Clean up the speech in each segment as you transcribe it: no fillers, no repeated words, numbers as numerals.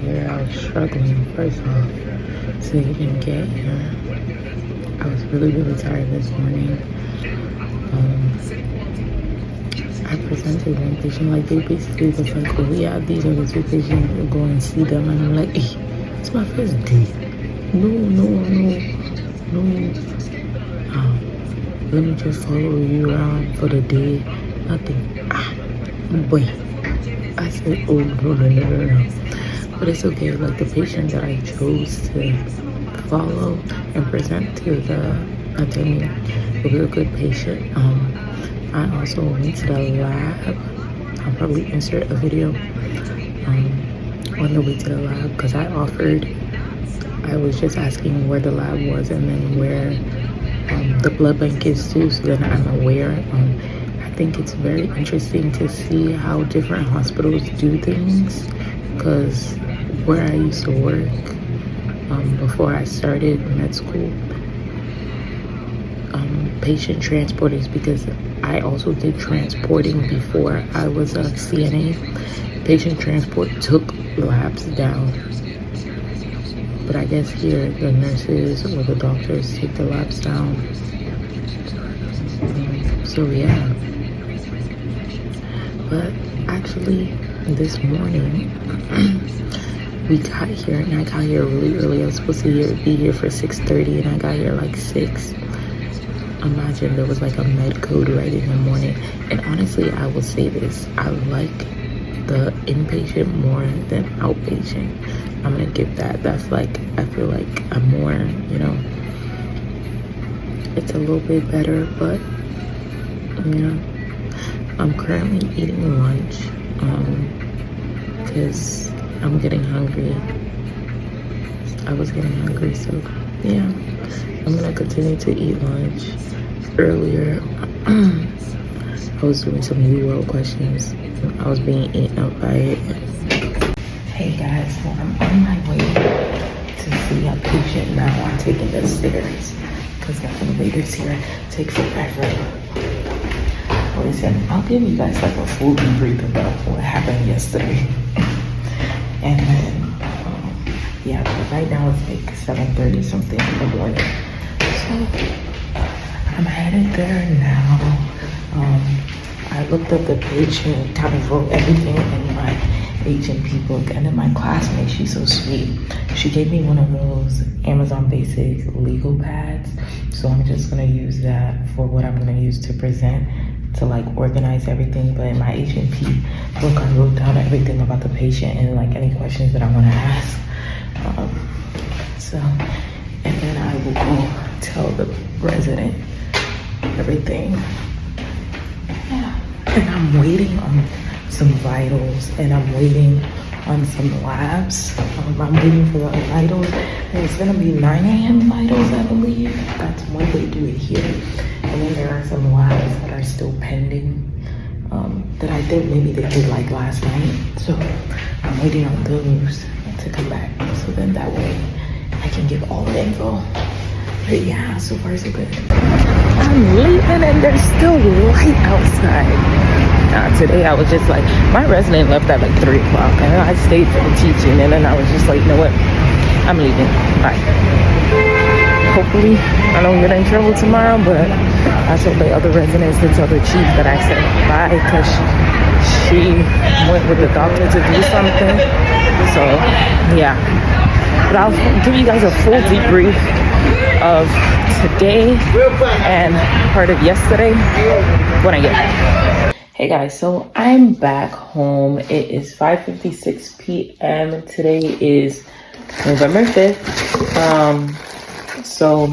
here. I was struggling first off to even get here. I was really tired this morning. I presented one patient, like they basically was like, oh yeah, these are the two patients, you'll go and see them. And I'm like, hey, it's my first day. No. Let me just follow you around for the day. Nothing. Boy. I said, oh no. But it's okay. Like the patient that I chose to follow and present to the attending will be a good patient. I also went to the lab. I'll probably insert a video on the way to the lab because I was just asking where the lab was and then where the blood bank is too, so then I'm aware. I think it's very interesting to see how different hospitals do things because where I used to work before I started med school, patient transporters, because I also did transporting before I was a CNA. Patient transport took labs down, but I guess here the nurses or the doctors take the labs down. So yeah, but actually this morning we got here and I got here really early. I was supposed to be here for 6:30 and I got here like 6. Imagine there was like a med code right in the morning. And honestly, I will say this, I like the inpatient more than outpatient. I'm gonna give that's like, I feel like I'm more, it's a little bit better, but I'm currently eating lunch because I'm getting hungry. I was getting hungry, so yeah, I'm gonna continue to eat lunch. Earlier I was doing some UL questions. I was being eaten up by it. Hey guys, so I'm on my way to see a patient now. I'm taking the stairs because the elevators here take forever. Listen, I'll give you guys like a full debrief about what happened yesterday. And then, yeah, but right now it's like 7:30 something in the morning. So I'm headed there now. I looked up the patient, kind of wrote everything in my H&P book, and then my classmate, she's so sweet. She gave me one of those Amazon Basic legal pads, so I'm just gonna use that for what I'm gonna use to present, to like organize everything. But in my H&P book, I wrote down everything about the patient and like any questions that I want to ask. And then I will go tell the resident everything. Yeah. And I'm waiting on some vitals and I'm waiting on some labs. I'm waiting for the vitals. And it's gonna be 9 a.m. vitals, I believe. That's when they do it here. And then there are some labs that are still pending that I think maybe they did like last night. So I'm waiting on those to come back. So then that way I can give all the info. But yeah, so far so good. I'm leaving and there's still light outside. Today I was just like, my resident left at like 3 o'clock and I stayed for the teaching, and then I was just like, you know what? I'm leaving. Bye. Hopefully I don't get in trouble tomorrow, but I told the other residents to tell the chief that I said bye because she went with the doctor to do something. So yeah, but I'll give you guys a full debrief of today and part of yesterday when I get back. Hey guys, so I'm back home. It is 5:56 p.m. Today is November 5th. So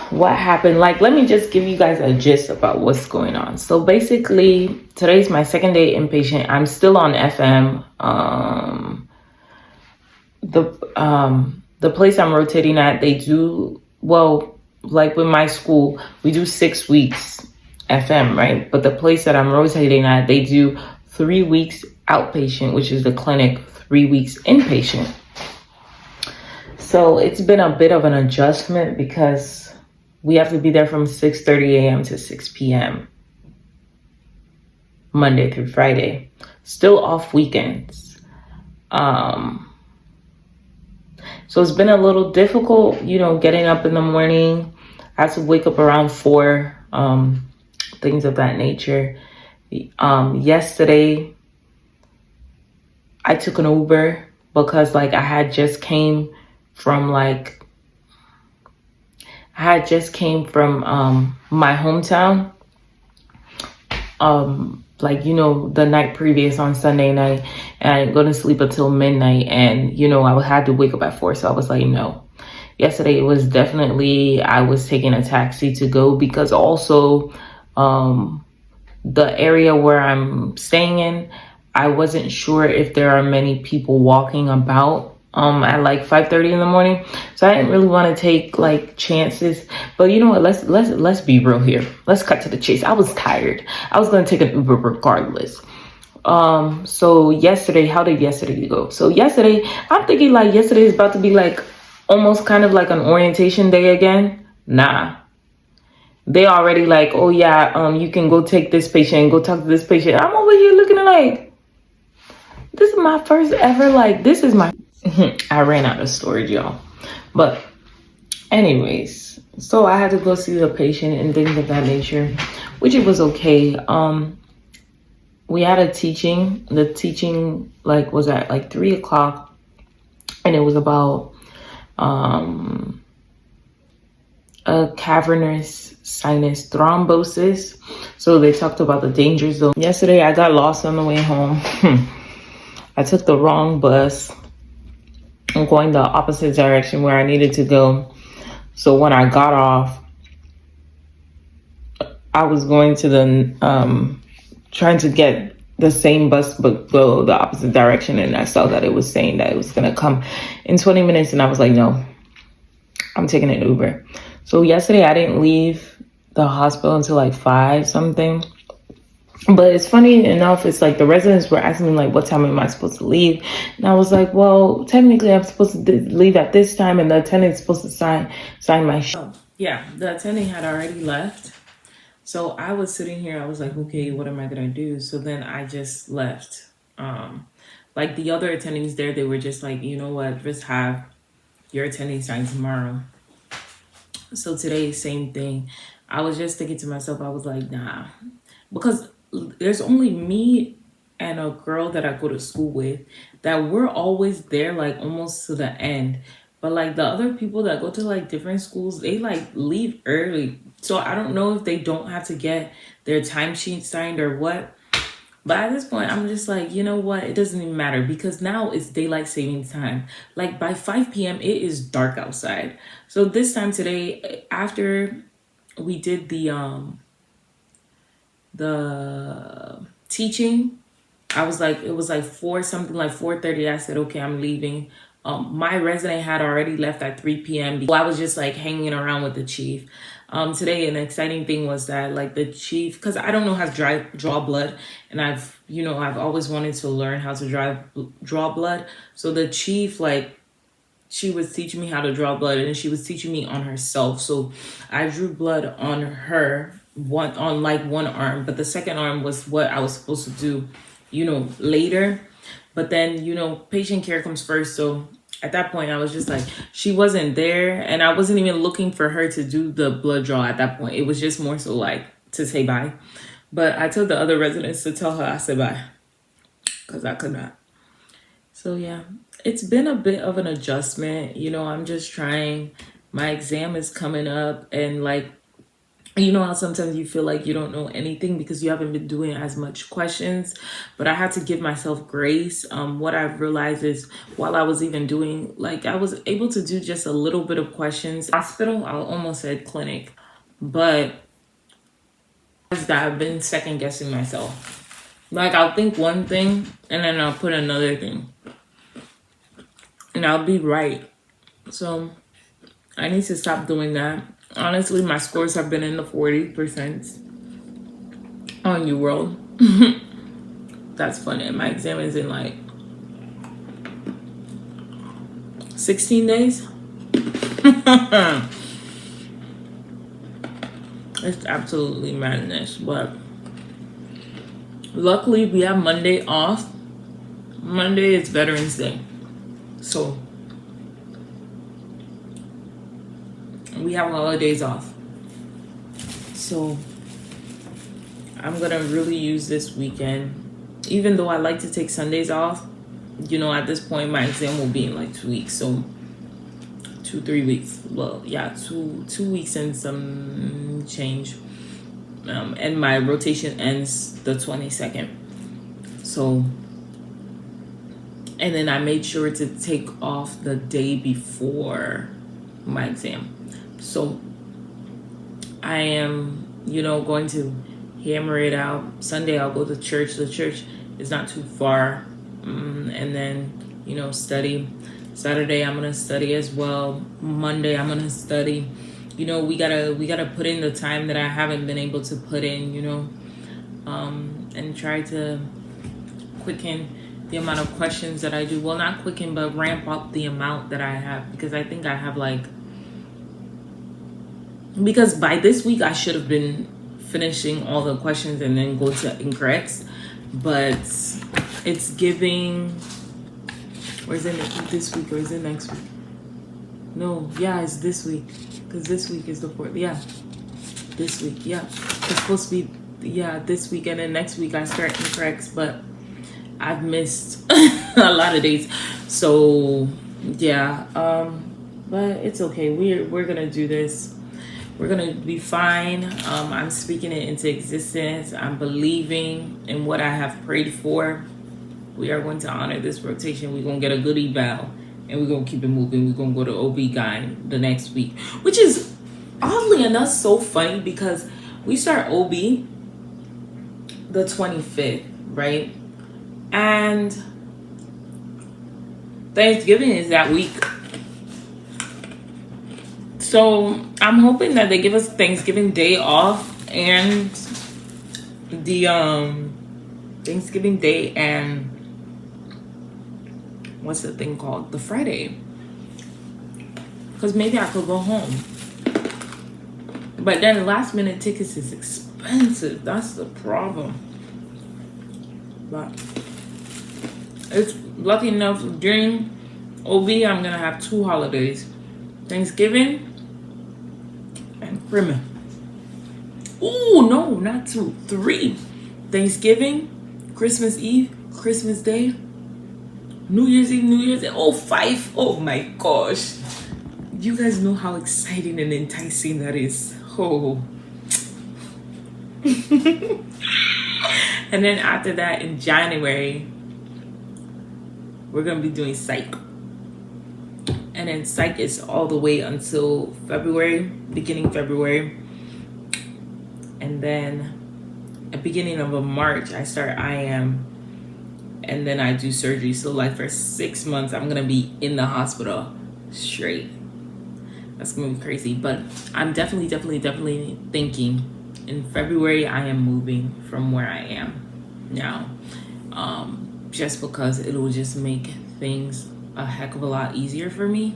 what happened, like, let me just give you guys a gist about what's going on. So basically today's my second day inpatient. I'm still on FM. The place I'm rotating at, they do, well, like with my school, we do 6 weeks FM, right? But the place that I'm rotating at, they do 3 weeks outpatient, which is the clinic, 3 weeks inpatient. So it's been a bit of an adjustment because we have to be there from 6:30 a.m. to 6 p.m. Monday through Friday. Still off weekends. Um, so it's been a little difficult, getting up in the morning. I have to wake up around 4, things of that nature. Yesterday, I took an Uber because like I had just came from my hometown. The night previous on Sunday night, and I didn't go to sleep until midnight, and I had to wake up at 4, so I was like, no. Yesterday it was definitely, I was taking a taxi to go, because also the area where I'm staying in, I wasn't sure if there are many people walking about at like 5:30 in the morning. So I didn't really want to take like chances. But you know what? Let's be real here. Let's cut to the chase. I was tired. I was gonna take an Uber regardless. So yesterday, how did yesterday go? So yesterday, I'm thinking like yesterday is about to be like almost kind of like an orientation day again. Nah. They already like, oh yeah, you can go take this patient and go talk to this patient. I'm over here looking at like, this is my first ever, like, this is my, I ran out of storage, y'all. But anyways, so I had to go see the patient and things of that nature, which it was okay. We had the teaching like was at like 3:00, and it was about a cavernous sinus thrombosis. So they talked about the danger zone. Yesterday I got lost on the way home. I took the wrong bus. I'm going the opposite direction where I needed to go. So when I got off, I was going to the trying to get the same bus but go the opposite direction, and I saw that it was saying that it was gonna come in 20 minutes, and I was like, no, I'm taking an Uber. So yesterday I didn't leave the hospital until like 5 something. But it's funny enough, it's like the residents were asking me like, what time am I supposed to leave? And I was like, well, technically I'm supposed to leave at this time, and the attendant's supposed to sign my yeah, the attendant had already left. So I was sitting here, I was like, okay, what am I gonna do? So then I just left. Like the other attendings there, they were just like, you know what, just have your attending sign tomorrow. So today, same thing. I was just thinking to myself, I was like, nah, because there's only me and a girl that I go to school with that we're always there, like almost to the end. But like the other people that go to like different schools, they like leave early. So I don't know if they don't have to get their timesheet signed or what. But at this point, I'm just like, you know what? It doesn't even matter, because now it's daylight savings time. Like by 5 p.m., it is dark outside. So this time today, after we did the teaching, I was like, it was like 4 something, like 4:30. I said, okay, I'm leaving. My resident had already left at 3 p.m. I was just like hanging around with the chief. Today, an exciting thing was that like the chief, because I don't know how to draw blood, and I've always wanted to learn how to draw blood. So the chief, like, she was teaching me how to draw blood, and she was teaching me on herself. So I drew blood on her, one arm, but the second arm was what I was supposed to do, later. But then, patient care comes first. So at that point, I was just like, she wasn't there, and I wasn't even looking for her to do the blood draw at that point. It was just more so like to say bye. But I told the other residents to tell her I said bye, because I could not. So yeah, it's been a bit of an adjustment. I'm just trying. My exam is coming up, and like, how sometimes you feel like you don't know anything because you haven't been doing as much questions, but I had to give myself grace. What I've realized is while I was even doing, like, I was able to do just a little bit of questions. Hospital, I almost said clinic, but I've been second guessing myself. Like, I'll think one thing and then I'll put another thing, and I'll be right. So I need to stop doing that. Honestly, my scores have been in the 40% on UWorld. That's funny. My exam is in like 16 days. It's absolutely madness. But luckily, we have Monday off. Monday is Veterans Day. So we have holidays off. So I'm gonna really use this weekend. Even though I like to take Sundays off, you know, at this point my exam will be in like 2 weeks. So 2-3 weeks. Well, yeah, two weeks and some change. And my rotation ends the 22nd. So, and then I made sure to take off the day before my exam. So I am, you know, going to hammer it out. Sunday I'll go to church. The church is not too far. And then, you know, study. Saturday I'm gonna study as well. Monday I'm gonna study. You know, we gotta put in the time that I haven't been able to put in, you know, and try to quicken the amount of questions that I do. Well, not quicken, but ramp up the amount that I have, because I think I have like, because by this week I should have been finishing all the questions and then go to incorrects, but it's giving, or is it this week or is it next week? No, yeah, it's this week, because this week is the 4th. Yeah, this week, yeah. It's supposed to be, yeah, this week, and then next week I start incorrects, but I've missed a lot of days. So yeah, but it's okay. We're gonna do this. We're gonna be fine. I'm speaking it into existence. I'm believing in what I have prayed for. We are going to honor this rotation. We're gonna get a good eval, and we're gonna keep it moving. We're gonna go to OB-GYN the next week, which is oddly enough so funny, because we start OB the 25th, right? And Thanksgiving is that week. So I'm hoping that they give us Thanksgiving Day off, and the Thanksgiving Day, and what's the thing called? The Friday. Because maybe I could go home. But then last minute tickets is expensive. That's the problem. But it's lucky enough during OB I'm gonna have 2 holidays. Thanksgiving and Christmas. Ooh, no, not 2, 3. Thanksgiving, Christmas Eve, Christmas Day, New Year's Eve, New Year's Day. Oh, 5. Oh my gosh. You guys know how exciting and enticing that is. Oh. And then after that, in January, we're going to be doing psych. And then psych is all the way until February, beginning February. And then at beginning of March, I start IM. And then I do surgery. So like for 6 months, I'm going to be in the hospital straight. That's going to be crazy. But I'm definitely thinking in February, I am moving from where I am now. Just because it will just make things a heck of a lot easier for me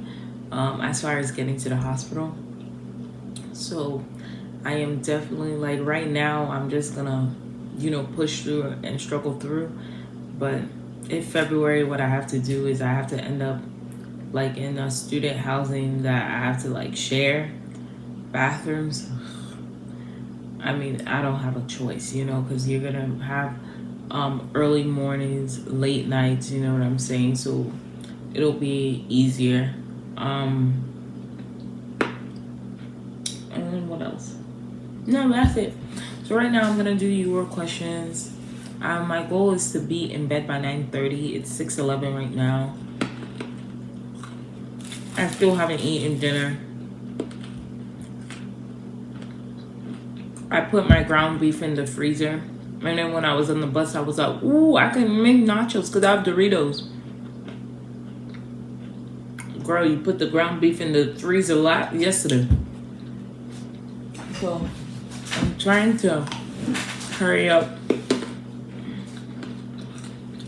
as far as getting to the hospital. So I am definitely, like, right now, I'm just going to, you know, push through and struggle through. But in February, what I have to do is I have to end up like in a student housing that I have to like share bathrooms. I mean, I don't have a choice, you know, because you're gonna have early mornings, late nights, you know what I'm saying? So it'll be easier. And then what else? No, that's it. So right now I'm gonna do your questions. My goal is to be in bed by 9:30. It's 6:11 right now. I still haven't eaten dinner. I put my ground beef in the freezer. And then when I was on the bus, I was like, ooh, I can make nachos because I have Doritos. Girl, you put the ground beef in the freezer yesterday. So I'm trying to hurry up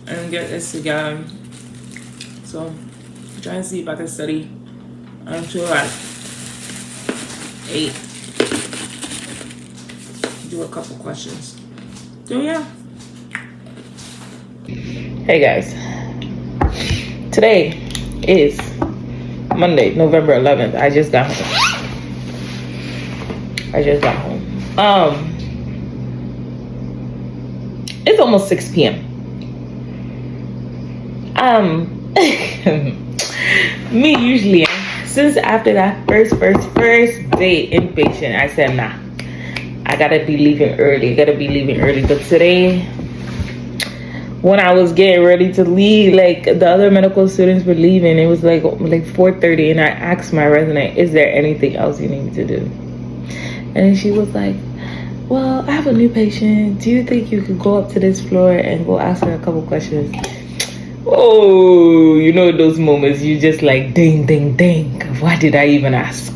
and get this together. So I'm trying to see if I can study until like 8. Do a couple questions. So yeah. Hey guys, Today is Monday, November 11th. I just got home. It's almost 6 p.m. Me usually, since after that first day inpatient, I said, nah, I gotta be leaving early. But today, when I was getting ready to leave, like the other medical students were leaving, it was like 4:30, and I asked my resident, is there anything else you need me to do? And she was like, well, I have a new patient. Do you think you could go up to this floor and go ask her a couple questions? Oh, you know those moments you just like, ding, ding, ding. Why did I even ask?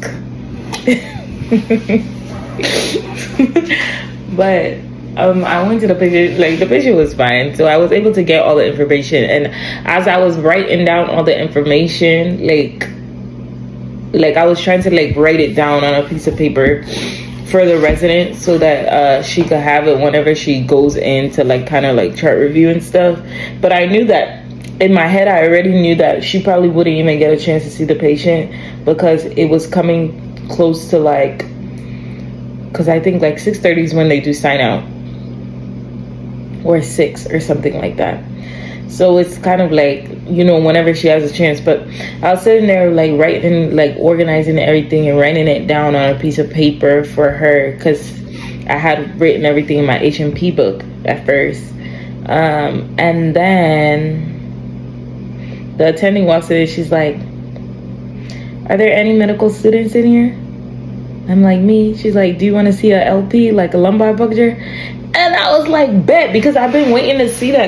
But I went to the patient, like the patient was fine. So I was able to get all the information. And as I was writing down all the information, like I was trying to like write it down on a piece of paper for the resident so that she could have it whenever she goes in to like kind of like chart review and stuff. But I knew that in my head, I already knew that she probably wouldn't even get a chance to see the patient because it was coming close to like, because I think like 6:30 is when they do sign out, or 6 or something like that. So it's kind of like, you know, whenever she has a chance. But I was sitting there like writing, like organizing everything and writing it down on a piece of paper for her because I had written everything in my H&P book at first. And then the attending walks in and she's like, are there any medical students in here? I'm like, me? She's like, do you want to see a LP, like a lumbar puncture? And I was like, bet, because I've been waiting to see that